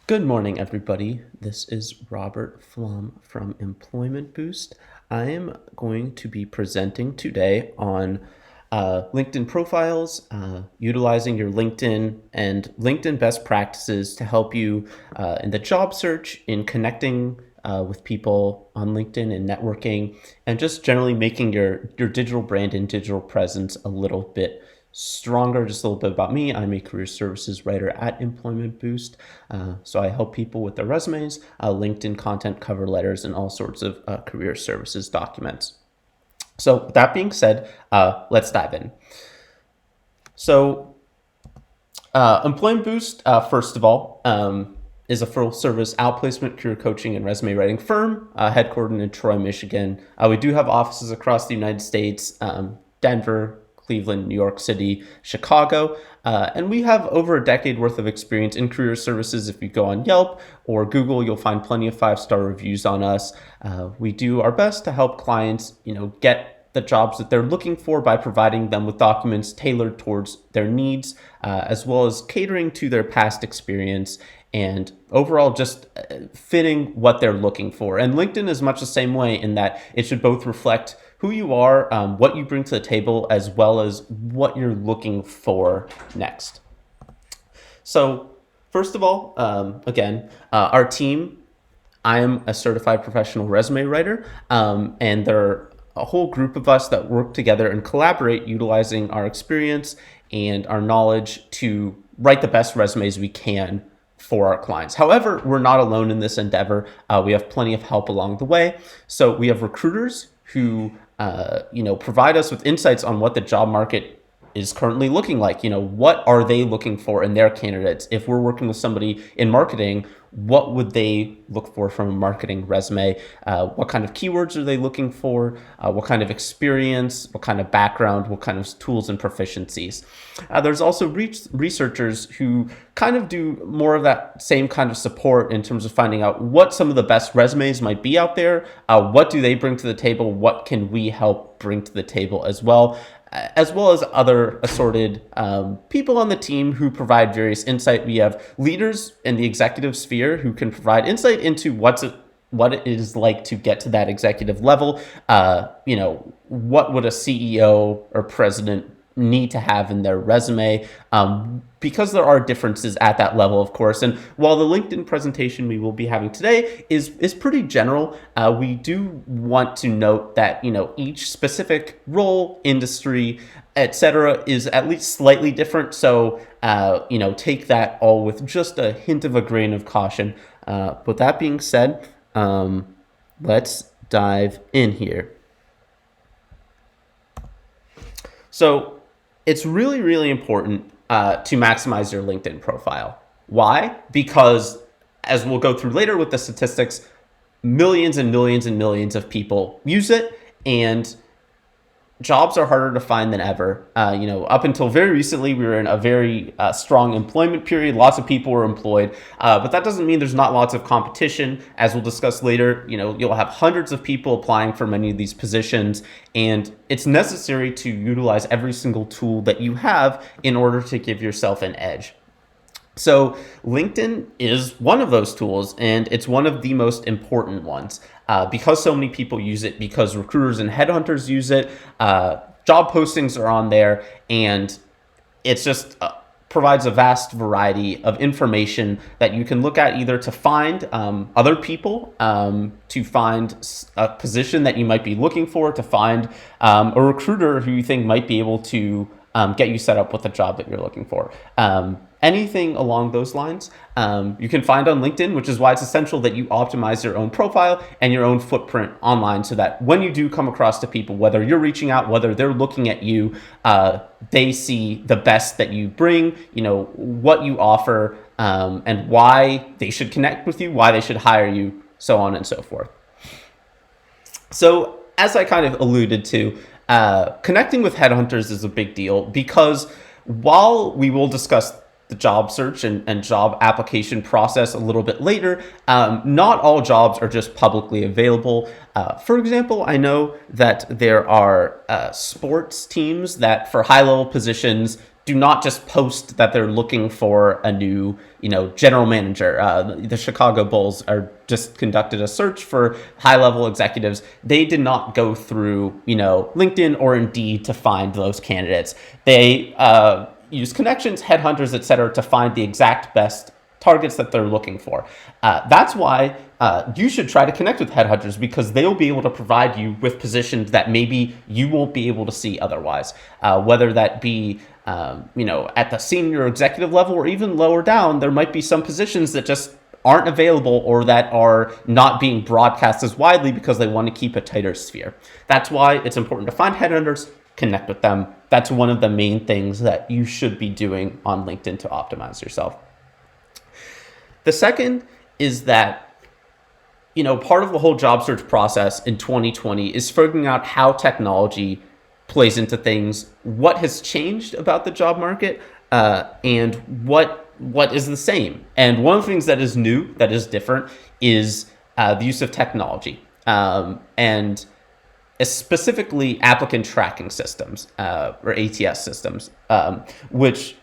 Good morning, everybody. This is Robert Flom from Employment Boost. I am going to be presenting today on LinkedIn profiles, utilizing your LinkedIn and LinkedIn best practices to help you in the job search, in connecting with people on LinkedIn and networking, and just generally making your digital brand and digital presence a little bit stronger. Just a little bit about me. I'm a career services writer at Employment Boost. So I help people with their resumes, LinkedIn content, cover letters, and all sorts of career services documents. So with that being said, let's dive in. So Employment Boost, first of all, is a full-service outplacement, career coaching, and resume writing firm headquartered in Troy, Michigan. We do have offices across the United States, Denver, Cleveland, New York City, Chicago, and we have over a decade worth of experience in career services. If you go on Yelp or Google, you'll find plenty of 5-star reviews on us. We do our best to help clients, get the jobs that they're looking for by providing them with documents tailored towards their needs, as well as catering to their past experience and overall just fitting what they're looking for. And LinkedIn is much the same way in that it should both reflect who you are, what you bring to the table, as well as what you're looking for next. So first of all, again, our team, I'm a certified professional resume writer, and there are a whole group of us that work together and collaborate utilizing our experience and our knowledge to write the best resumes we can for our clients. However, we're not alone in this endeavor. We have plenty of help along the way. So we have recruiters who provide us with insights on what the job market is currently looking like. What are they looking for in their candidates? If we're working with somebody in marketing, what would they look for from a marketing resume? What kind of keywords are they looking for? What kind of experience? What kind of background? What kind of tools and proficiencies? There's also researchers who kind of do more of that same kind of support in terms of finding out what some of the best resumes might be out there. What do they bring to the table? What can we help bring to the table as well? As well as other assorted people on the team who provide various insight. We have leaders in the executive sphere who can provide insight into what it is like to get to that executive level. What would a CEO or president need to have in their resume, because there are differences at that level, of course. And while the LinkedIn presentation we will be having today is pretty general, we do want to note that each specific role, industry, etc., is at least slightly different. So take that all with just a hint of a grain of caution. With that being said, let's dive in here. So it's really, really important to maximize your LinkedIn profile. Why? Because as we'll go through later with the statistics, millions and millions and millions of people use it, and jobs are harder to find than ever. Up until very recently, we were in a very strong employment period. Lots of people were employed, but that doesn't mean there's not lots of competition. As we'll discuss later, you'll have hundreds of people applying for many of these positions, and it's necessary to utilize every single tool that you have in order to give yourself an edge. So LinkedIn is one of those tools, and it's one of the most important ones because so many people use it, because recruiters and headhunters use it. Job postings are on there, and it's just provides a vast variety of information that you can look at either to find other people, to find a position that you might be looking for, to find a recruiter who you think might be able to get you set up with a job that you're looking for. Anything along those lines, you can find on LinkedIn, which is why it's essential that you optimize your own profile and your own footprint online so that when you do come across to people, whether you're reaching out, whether they're looking at you, they see the best that you bring, what you offer, and why they should connect with you, why they should hire you, so on and so forth. So as I kind of alluded to, connecting with headhunters is a big deal because while we will discuss the job search and job application process a little bit later, not all jobs are just publicly available. For example, I know that there are sports teams that for high-level positions do not just post that they're looking for a new, general manager. The Chicago Bulls are just conducted a search for high-level executives. They did not go through, LinkedIn or Indeed to find those candidates. They use connections, headhunters, et cetera, to find the exact best targets that they're looking for. That's why you should try to connect with headhunters, because they'll be able to provide you with positions that maybe you won't be able to see otherwise, whether that be at the senior executive level or even lower down. There might be some positions that just aren't available or that are not being broadcast as widely because they want to keep a tighter sphere. That's why it's important to find headhunters, connect with them. That's one of the main things that you should be doing on LinkedIn to optimize yourself. The second is that, part of the whole job search process in 2020 is figuring out how technology plays into things, what has changed about the job market, and what is the same. And one of the things that is new, that is different, is the use of technology, and specifically applicant tracking systems, or ATS systems, which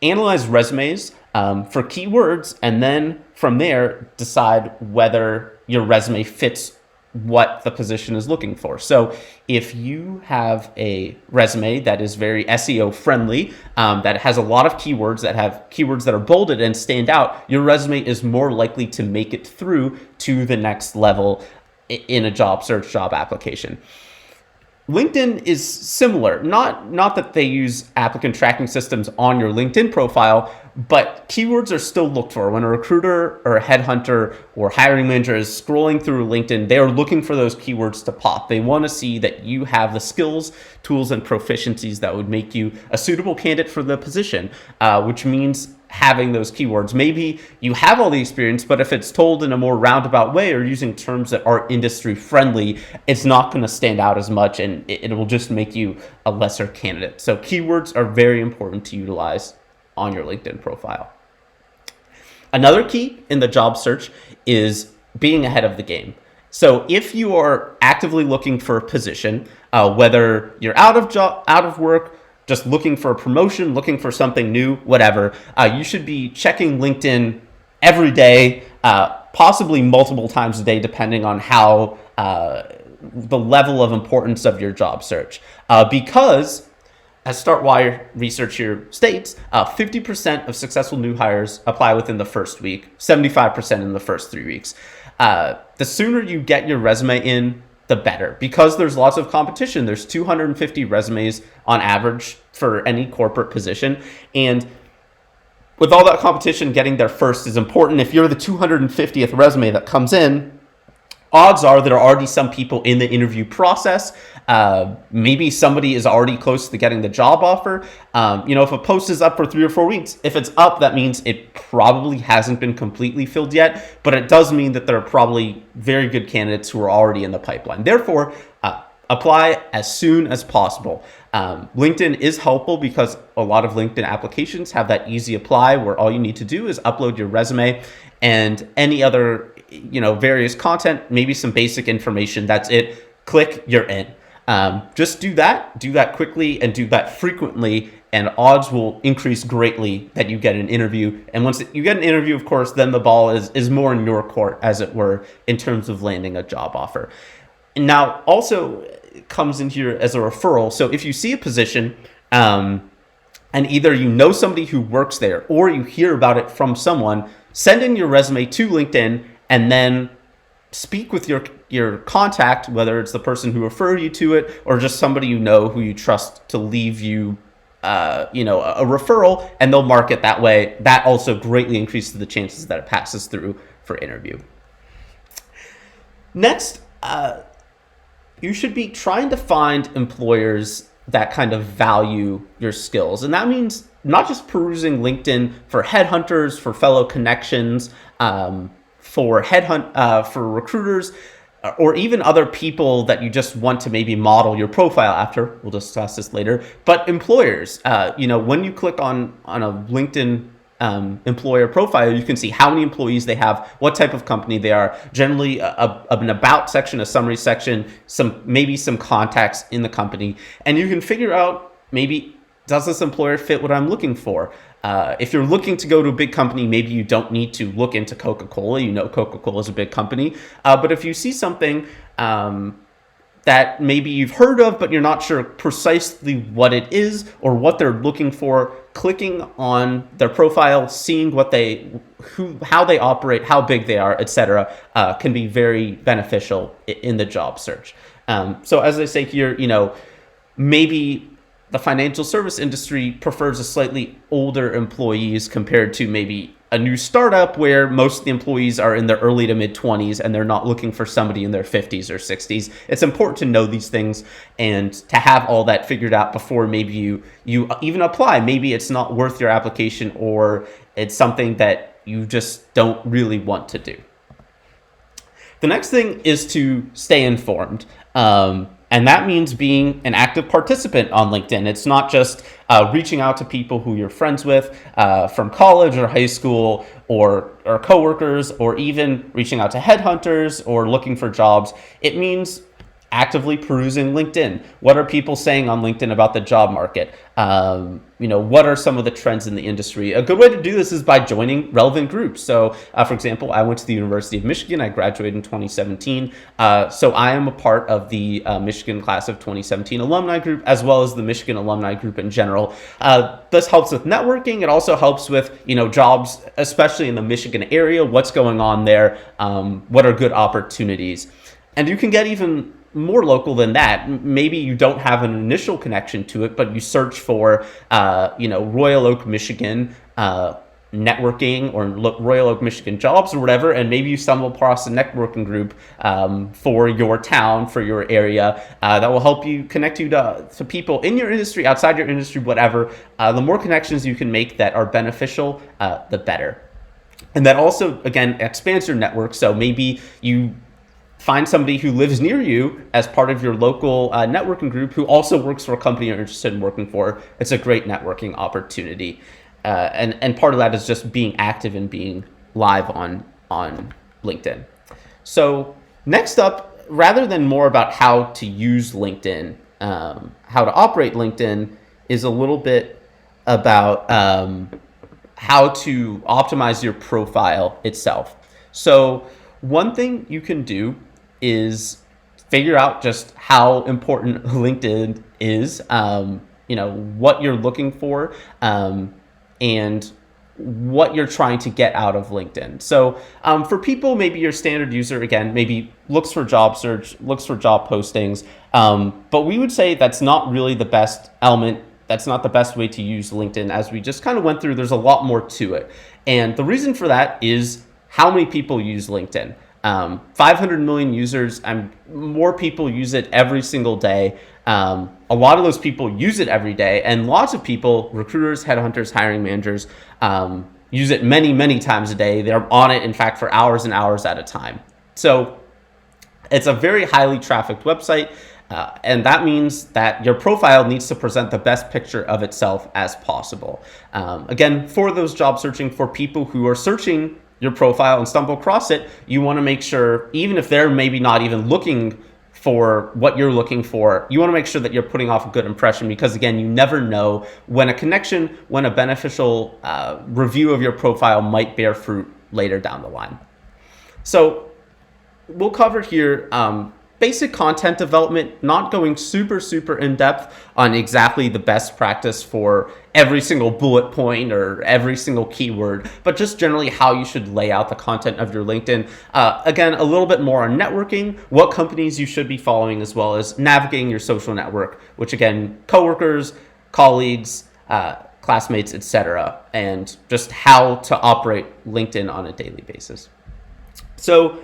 analyze resumes for keywords, and then from there decide whether your resume fits what the position is looking for. So if you have a resume that is very SEO friendly, that has a lot of keywords, that have keywords that are bolded and stand out, your resume is more likely to make it through to the next level in a job search, job application. LinkedIn is similar, not that they use applicant tracking systems on your LinkedIn profile, but keywords are still looked for. When a recruiter or a headhunter or hiring manager is scrolling through LinkedIn, they are looking for those keywords to pop. They want to see that you have the skills, tools, and proficiencies that would make you a suitable candidate for the position, which means having those keywords. Maybe you have all the experience, but if it's told in a more roundabout way or using terms that are industry friendly, it's not going to stand out as much, and it will just make you a lesser candidate. So keywords are very important to utilize on your LinkedIn profile. Another key in the job search is being ahead of the game. So if you are actively looking for a position, whether you're out of work, just looking for a promotion, looking for something new, whatever, you should be checking LinkedIn every day, possibly multiple times a day, depending on how the level of importance of your job search. Because, as StartWire research here states, 50% of successful new hires apply within the first week, 75% in the first 3 weeks. The sooner you get your resume in, the better, because there's lots of competition. There's 250 resumes on average for any corporate position. And with all that competition, getting there first is important. If you're the 250th resume that comes in, odds are there are already some people in the interview process. Maybe somebody is already close to getting the job offer. If a post is up for 3 or 4 weeks, if it's up, that means it probably hasn't been completely filled yet, but it does mean that there are probably very good candidates who are already in the pipeline. Therefore, apply as soon as possible. LinkedIn is helpful because a lot of LinkedIn applications have that easy apply where all you need to do is upload your resume and any other various content, maybe some basic information. That's it. Click, you're in. Just do that quickly and do that frequently, and odds will increase greatly that you get an interview. And once you get an interview, of course, then the ball is more in your court, as it were, in terms of landing a job offer. And now also it comes in here as a referral. So if you see a position, and either you know somebody who works there or you hear about it from someone, send in your resume to LinkedIn and then speak with your contact, whether it's the person who referred you to it or just somebody who you trust, to leave you a referral, and they'll mark it that way. That also greatly increases the chances that it passes through for interview. Next, you should be trying to find employers that kind of value your skills. And that means not just perusing LinkedIn for headhunters, for fellow connections, for recruiters, or even other people that you just want to maybe model your profile after. We'll discuss this later. But employers, when you click on a LinkedIn employer profile, you can see how many employees they have, what type of company they are, generally an about section, a summary section, maybe some contacts in the company. And you can figure out maybe does this employer fit what I'm looking for? If you're looking to go to a big company, maybe you don't need to look into Coca-Cola. You know Coca-Cola is a big company. But if you see something that maybe you've heard of, but you're not sure precisely what it is or what they're looking for, clicking on their profile, seeing how they operate, how big they are, etc., can be very beneficial in the job search. So as I say here, maybe the financial service industry prefers a slightly older employees compared to maybe a new startup where most of the employees are in their early to mid 20s and they're not looking for somebody in their 50s or 60s. It's important to know these things and to have all that figured out before maybe you even apply. Maybe it's not worth your application, or it's something that you just don't really want to do. The next thing is to stay informed. And that means being an active participant on LinkedIn. It's not just reaching out to people who you're friends with from college or high school or coworkers, or even reaching out to headhunters or looking for jobs. It means actively perusing LinkedIn. What are people saying on LinkedIn about the job market? What are some of the trends in the industry? A good way to do this is by joining relevant groups. So, for example, I went to the University of Michigan. I graduated in 2017. So I am a part of the Michigan class of 2017 alumni group, as well as the Michigan alumni group in general. This helps with networking. It also helps with, jobs, especially in the Michigan area. What's going on there? What are good opportunities? And you can get even more local than that. Maybe you don't have an initial connection to it, but you search for, Royal Oak, Michigan networking, or Royal Oak, Michigan jobs, or whatever, and maybe you stumble across a networking group for your town, for your area, that will help you connect you to people in your industry, outside your industry, whatever. The more connections you can make that are beneficial, the better. And that also, again, expands your network. So maybe you find somebody who lives near you as part of your local networking group who also works for a company you're interested in working for. It's a great networking opportunity. And part of that is just being active and being live on LinkedIn. So next up, rather than more about how to use LinkedIn, how to operate LinkedIn, is a little bit about how to optimize your profile itself. So one thing you can do is figure out just how important LinkedIn is, what you're looking for, and what you're trying to get out of LinkedIn. So for people, maybe your standard user, again, maybe looks for job search, looks for job postings, but we would say that's not really the best element. That's not the best way to use LinkedIn. As we just kind of went through, there's a lot more to it. And the reason for that is how many people use LinkedIn. 500 million users, and more people use it every single day. A lot of those people use it every day, and lots of people, recruiters, headhunters, hiring managers, use it many, many times a day. They're on it, in fact, for hours and hours at a time. So it's a very highly trafficked website, and that means that your profile needs to present the best picture of itself as possible. Again, for those job searching, for people who are searching your profile and stumble across it, you want to make sure, even if they're maybe not even looking for what you're looking for, you want to make sure that you're putting off a good impression, because again, you never know when a beneficial review of your profile might bear fruit later down the line. So we'll cover here basic content development, not going super in depth on exactly the best practice for every single bullet point or every single keyword, but just generally how you should lay out the content of your LinkedIn. Again, a little bit more on networking, what companies you should be following, as well as navigating your social network, which again, coworkers, colleagues, classmates, etc., and just how to operate LinkedIn on a daily basis. So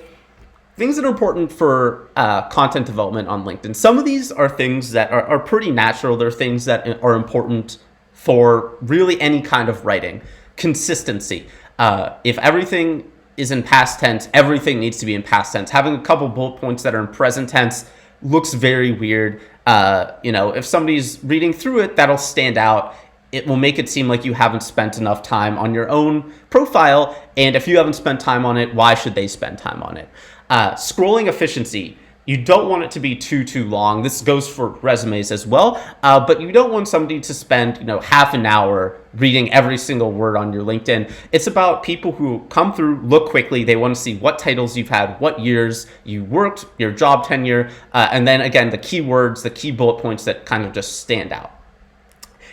things that are important for content development on LinkedIn. Some of these are things that are pretty natural. They're things that are important for really any kind of writing. Consistency. If everything is in past tense, everything needs to be in past tense. Having a couple bullet points that are in present tense looks very weird. If somebody's reading through it, that'll stand out. It will make it seem like you haven't spent enough time on your own profile. And if you haven't spent time on it, why should they spend time on it? Scrolling efficiency. You don't want it to be too long. This goes for resumes as well, but you don't want somebody to spend half an hour reading every single word on your LinkedIn. It's about people who come through, look quickly. They want to see what titles you've had, what years you worked, your job tenure, and then again the keywords, the key bullet points that kind of just stand out.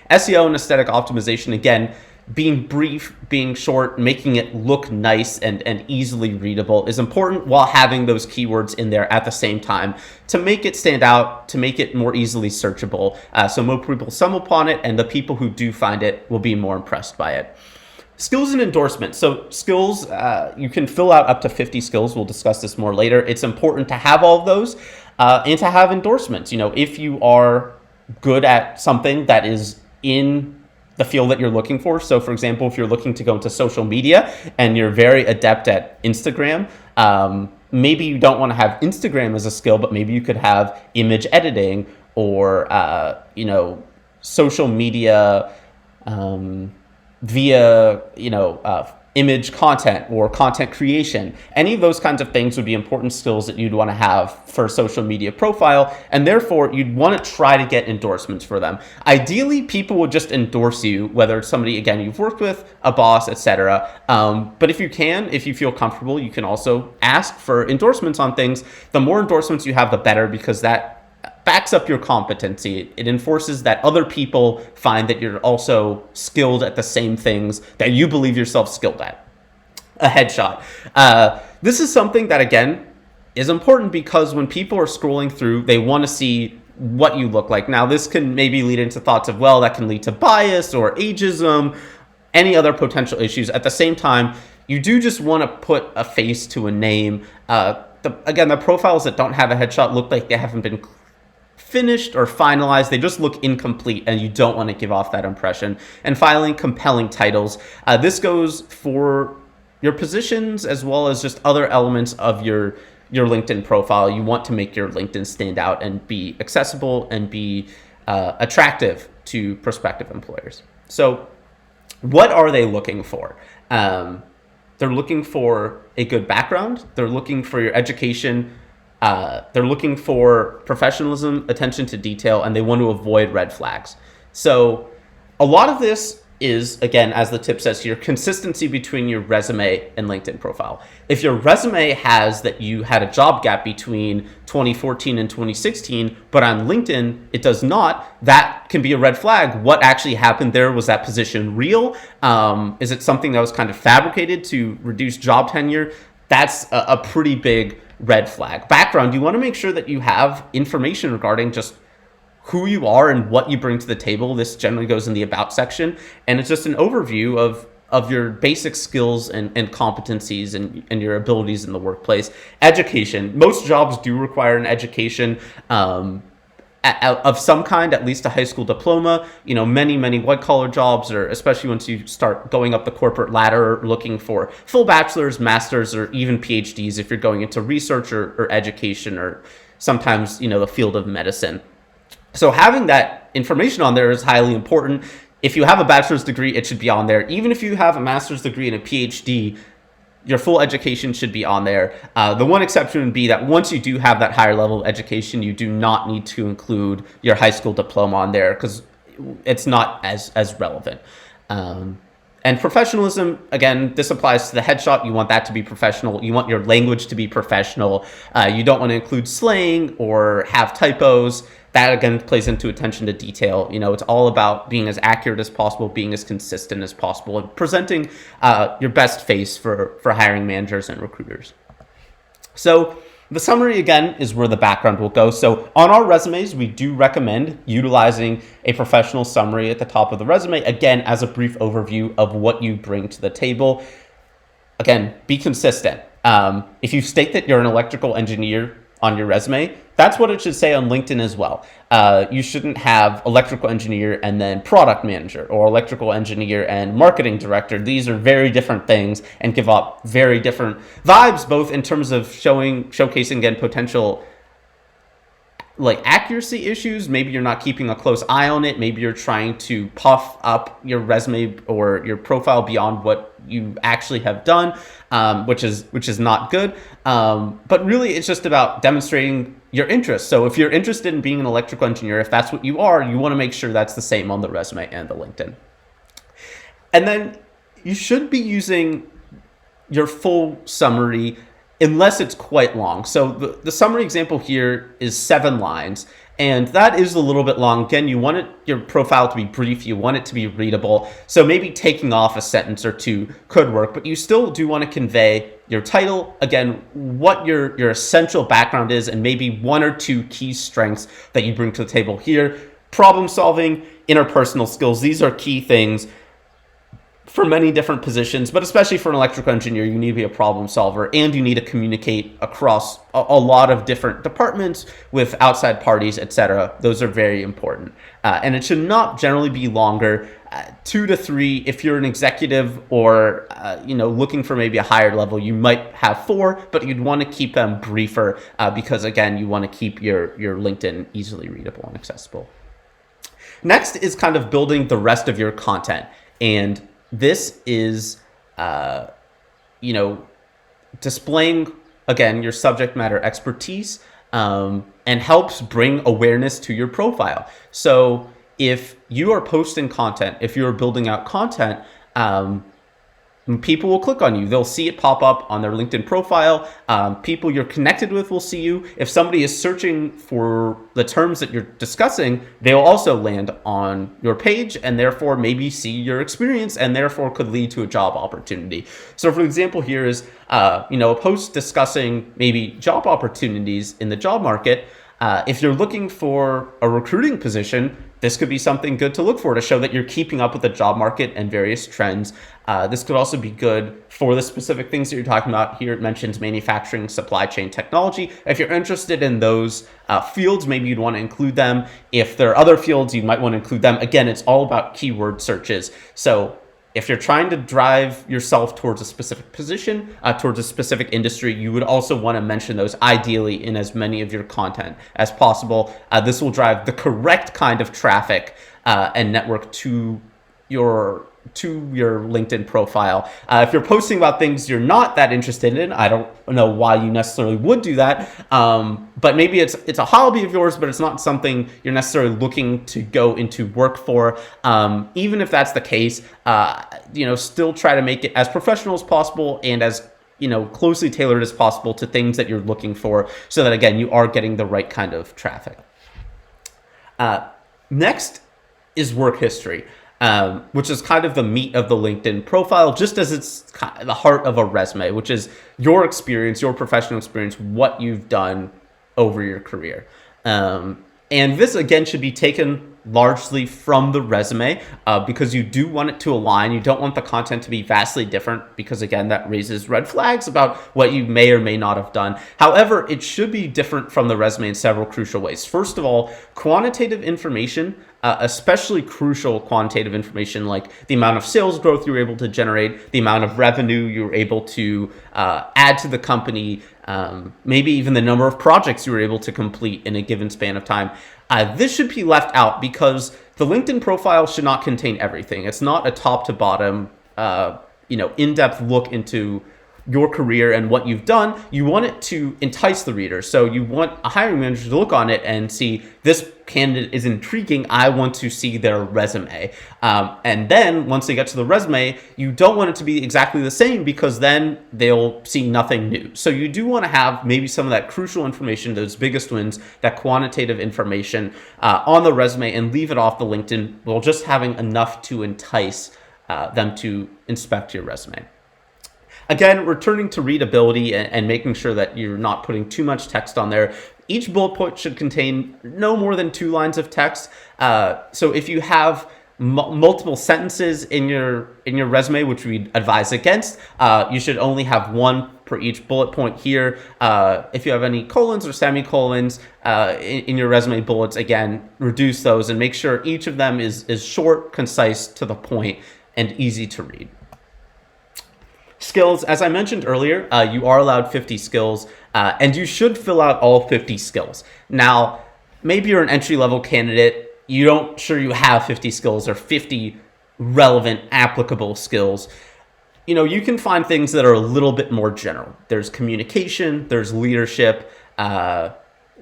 SEO and aesthetic optimization, again, being brief, being short, making it look nice and easily readable is important, while having those keywords in there at the same time to make it stand out, to make it more easily searchable, so more people stumble upon it, and the people who do find it will be more impressed by it. Skills and endorsements. So skills, you can fill out up to 50 skills. We'll discuss this more later. It's important to have all of those and to have endorsements. If you are good at something that is in the field that you're looking for. So for example, if you're looking to go into social media and you're very adept at Instagram, maybe you don't want to have Instagram as a skill, but maybe you could have image editing or, social media via, image content or content creation. Any of those kinds of things would be important skills that you'd want to have for a social media profile, and therefore you'd want to try to get endorsements for them. Ideally, people would just endorse you, whether it's somebody, again, you've worked with, a boss, etc. But if you feel comfortable, you can also ask for endorsements on things. The more endorsements you have, the better, because that backs up your competency. It enforces that other people find that you're also skilled at the same things that you believe yourself skilled at. A headshot. This is something that, again, is important because when people are scrolling through, they want to see what you look like. Now, this can maybe lead into thoughts of, well, that can lead to bias or ageism, any other potential issues. At the same time, you do just want to put a face to a name. The profiles that don't have a headshot look like they haven't been finished or finalized. They just look incomplete, and you don't want to give off that impression. And finally, compelling titles. This goes for your positions as well as just other elements of your LinkedIn profile. You want to make your LinkedIn stand out and be accessible and be attractive to prospective employers. So what are they looking for? They're looking for a good background. They're looking for your education. They're looking for professionalism, attention to detail, and they want to avoid red flags. So a lot of this is, again, as the tip says here, consistency between your resume and LinkedIn profile. If your resume has that you had a job gap between 2014 and 2016, but on LinkedIn it does not, that can be a red flag. What actually happened there? Was that position real? Is it something that was kind of fabricated to reduce job tenure? That's a pretty big red flag. Background, you want to make sure that you have information regarding just who you are and what you bring to the table. This generally goes in the about section, and it's just an overview of your basic skills and competencies and your abilities in the workplace. Education. Most jobs do require an education of some kind, at least a high school diploma. Many white collar jobs, or especially once you start going up the corporate ladder, looking for full bachelor's, master's, or even PhDs if you're going into research or education, or sometimes the field of medicine. So having that information on there is highly important. If you have a bachelor's degree, it should be on there. Even if you have a master's degree and a PhD, your full education should be on there. The one exception would be that once you do have that higher level of education, you do not need to include your high school diploma on there because it's not as relevant. And professionalism, again, this applies to the headshot. You want that to be professional. You want your language to be professional. You don't want to include slang or have typos. That, again, plays into attention to detail. It's all about being as accurate as possible, being as consistent as possible, and presenting your best face for hiring managers and recruiters. So the summary, again, is where the background will go. So on our resumes, we do recommend utilizing a professional summary at the top of the resume, again, as a brief overview of what you bring to the table. Again, be consistent. If you state that you're an electrical engineer on your resume, that's what it should say on LinkedIn as well. You shouldn't have electrical engineer and then product manager, or electrical engineer and marketing director. These are very different things and give off very different vibes, both in terms of showcasing, again, potential like accuracy issues. Maybe you're not keeping a close eye on it. Maybe you're trying to puff up your resume or your profile beyond what you actually have done, which is not good. But really, it's just about demonstrating your interest. So if you're interested in being an electrical engineer, if that's what you are, you want to make sure that's the same on the resume and the LinkedIn. And then you should be using your full summary unless it's quite long. So the summary example here is 7 lines, and that is a little bit long. Again, you want your profile to be brief, you want it to be readable, so maybe taking off a sentence or two could work, but you still do want to convey your title, again, what your essential background is, and maybe 1 or 2 key strengths that you bring to the table here. Problem solving, interpersonal skills, these are key things for many different positions, but especially for an electrical engineer, you need to be a problem solver, and you need to communicate across a lot of different departments with outside parties, etc. Those are very important. And it should not generally be longer, 2 to 3. If you're an executive or looking for maybe a higher level, you might have 4, but you'd want to keep them briefer because, again, you want to keep your LinkedIn easily readable and accessible. Next is kind of building the rest of your content. And this is, displaying, again, your subject matter expertise and helps bring awareness to your profile. So if you are posting content, if you're building out content, people will click on you. They'll see it pop up on their LinkedIn profile. People you're connected with will see you. If somebody is searching for the terms that you're discussing, they'll also land on your page and therefore maybe see your experience and therefore could lead to a job opportunity. So for example, here is a post discussing maybe job opportunities in the job market. If you're looking for a recruiting position, this could be something good to look for to show that you're keeping up with the job market and various trends. This could also be good for the specific things that you're talking about. Here it mentions manufacturing, supply chain technology. If you're interested in those fields, maybe you'd want to include them. If there are other fields, you might want to include them. Again, it's all about keyword searches. So if you're trying to drive yourself towards a specific position, towards a specific industry, you would also want to mention those ideally in as many of your content as possible. This will drive the correct kind of traffic and network to your LinkedIn profile. If you're posting about things you're not that interested in, I don't know why you necessarily would do that. But maybe it's a hobby of yours, but it's not something you're necessarily looking to go into work for. Even if that's the case, still try to make it as professional as possible and as closely tailored as possible to things that you're looking for, so that again you are getting the right kind of traffic. Next is work history. Which is kind of the meat of the LinkedIn profile, just as it's kind of the heart of a resume, which is your experience, your professional experience, what you've done over your career. And this, again, should be taken largely from the resume because you do want it to align. You don't want the content to be vastly different because, again, that raises red flags about what you may or may not have done. However, it should be different from the resume in several crucial ways. First of all, quantitative information, especially crucial quantitative information like the amount of sales growth you were able to generate, the amount of revenue you were able to add to the company, maybe even the number of projects you were able to complete in a given span of time. This should be left out because the LinkedIn profile should not contain everything. It's not a top to bottom, in-depth look into your career and what you've done. You want it to entice the reader. So you want a hiring manager to look on it and see, this candidate is intriguing. I want to see their resume. And then once they get to the resume, you don't want it to be exactly the same because then they'll see nothing new. So you do want to have maybe some of that crucial information, those biggest wins, that quantitative information on the resume, and leave it off the LinkedIn while just having enough to entice them to inspect your resume. Again, returning to readability and making sure that you're not putting too much text on there. Each bullet point should contain no more than 2 lines of text. So if you have multiple sentences in your resume, which we'd advise against, you should only have 1 per each bullet point here. If you have any colons or semicolons in your resume bullets, again, reduce those and make sure each of them is short, concise, to the point, and easy to read. Skills, as I mentioned earlier, you are allowed 50 skills, and you should fill out all 50 skills. Now, maybe you're an entry-level candidate, you don't sure you have 50 skills or 50 relevant applicable skills. You can find things that are a little bit more general. There's communication, there's leadership, there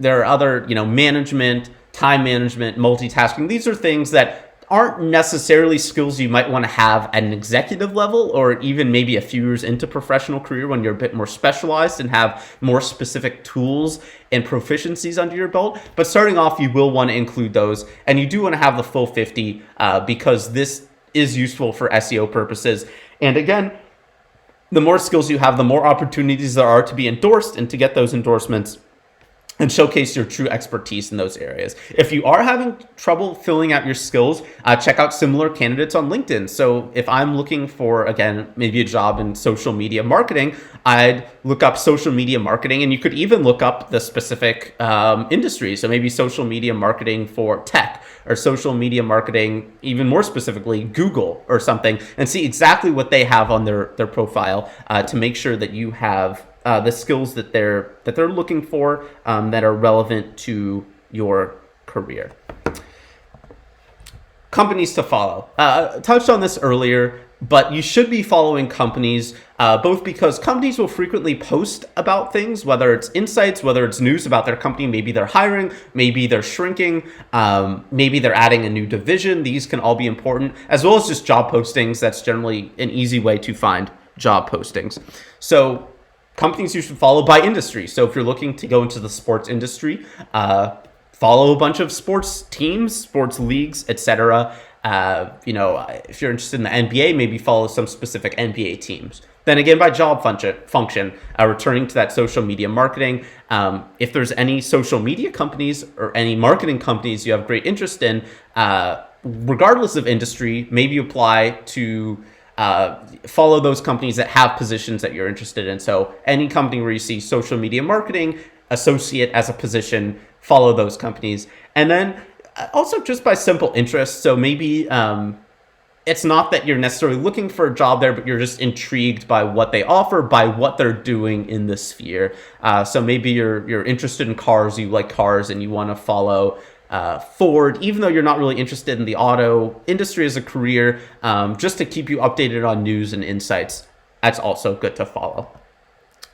are other, management, time management, multitasking. These are things that aren't necessarily skills you might want to have at an executive level, or even maybe a few years into professional career when you're a bit more specialized and have more specific tools and proficiencies under your belt. But starting off, you will want to include those, and you do want to have the full 50 because this is useful for SEO purposes. And again, the more skills you have, the more opportunities there are to be endorsed and to get those endorsements and showcase your true expertise in those areas. If you are having trouble filling out your skills, check out similar candidates on LinkedIn. So if I'm looking for, again, maybe a job in social media marketing, I'd look up social media marketing, and you could even look up the specific industry. So maybe social media marketing for tech, or social media marketing, even more specifically, Google or something, and see exactly what they have on their profile to make sure that you have the skills that they're looking for that are relevant to your career. Companies to follow. Touched on this earlier, but you should be following companies, both because companies will frequently post about things, whether it's insights, whether it's news about their company. Maybe they're hiring, maybe they're shrinking, maybe they're adding a new division. These can all be important, as well as just job postings. That's generally an easy way to find job postings. So companies you should follow by industry. So if you're looking to go into the sports industry, follow a bunch of sports teams, sports leagues, etc. If you're interested in the NBA, maybe follow some specific NBA teams. Then again, by job function, returning to that social media marketing. If there's any social media companies or any marketing companies you have great interest in, regardless of industry, maybe apply to follow those companies that have positions that you're interested in. So any company where you see social media marketing associate as a position, follow those companies. And then also just by simple interest. So maybe it's not that you're necessarily looking for a job there, but you're just intrigued by what they offer, by what they're doing in the sphere. So maybe you're interested in cars, you like cars, and you want to follow Ford, even though you're not really interested in the auto industry as a career, just to keep you updated on news and insights. That's also good to follow.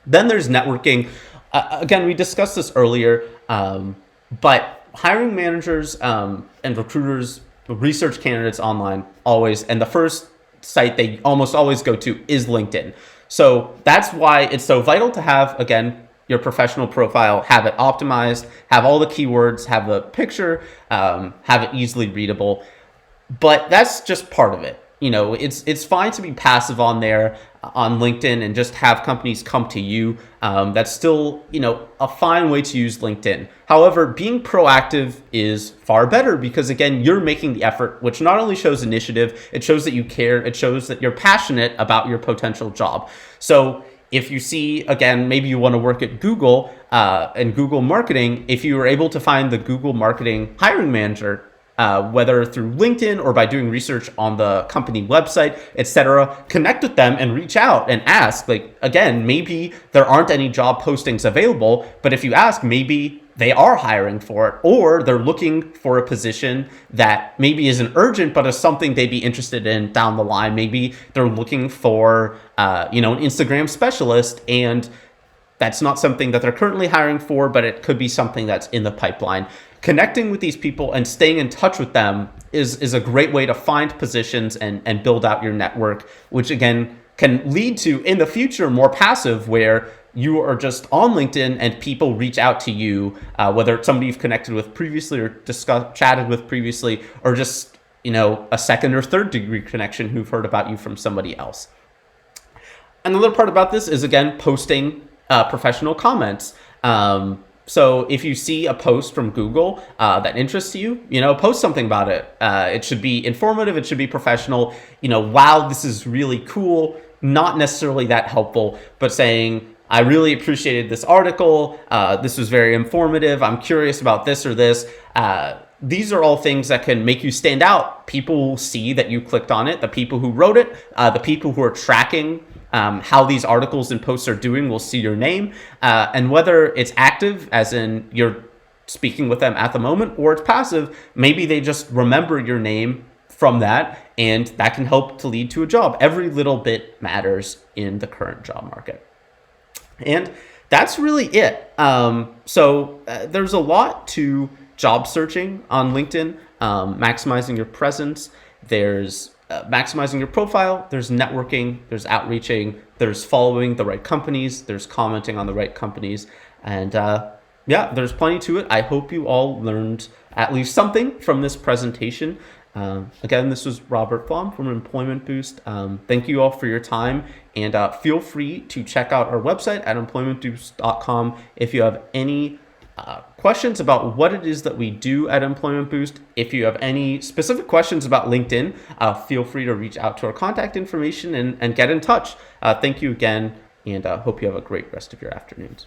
Then there's networking. Again, we discussed this earlier, but hiring managers and recruiters research candidates online always, and the first site they almost always go to is LinkedIn. So that's why it's so vital to have, again, your professional profile, have it optimized, have all the keywords, have the picture, have it easily readable. But that's just part of it. It's fine to be passive on there on LinkedIn and just have companies come to you. That's still, a fine way to use LinkedIn. However, being proactive is far better because, again, you're making the effort, which not only shows initiative, it shows that you care, it shows that you're passionate about your potential job. So if you see, again, maybe you want to work at Google and Google marketing, if you were able to find the Google marketing hiring manager, whether through LinkedIn or by doing research on the company website, etc., connect with them and reach out and ask. Again, maybe there aren't any job postings available, but if you ask, maybe they are hiring for it, or they're looking for a position that maybe isn't urgent, but is something they'd be interested in down the line. Maybe they're looking for, an Instagram specialist, and that's not something that they're currently hiring for, but it could be something that's in the pipeline. Connecting with these people and staying in touch with them is a great way to find positions and build out your network, which again can lead to, in the future, more passive, where you are just on LinkedIn and people reach out to you, whether it's somebody you've connected with previously or chatted with previously, or just, a second or third degree connection who've heard about you from somebody else. Another part about this is, again, posting professional comments. So if you see a post from Google that interests you, post something about it. It should be informative. It should be professional. Wow, this is really cool. Not necessarily that helpful, but saying, I really appreciated this article. This was very informative. I'm curious about this or this. These are all things that can make you stand out. People will see that you clicked on it. The people who wrote it, the people who are tracking how these articles and posts are doing will see your name. And whether it's active, as in you're speaking with them at the moment, or it's passive. Maybe they just remember your name from that, and that can help to lead to a job. Every little bit matters in the current job market. And that's really it. So there's a lot to job searching on LinkedIn, maximizing your presence. There's maximizing your profile. There's networking. There's outreaching. There's following the right companies. There's commenting on the right companies. And yeah, there's plenty to it. I hope you all learned at least something from this presentation. Again, this was Robert Flom from Employment Boost. Thank you all for your time, and feel free to check out our website at employmentboost.com if you have any questions about what it is that we do at Employment Boost. If you have any specific questions about LinkedIn, feel free to reach out to our contact information and get in touch. Thank you again, and hope you have a great rest of your afternoons.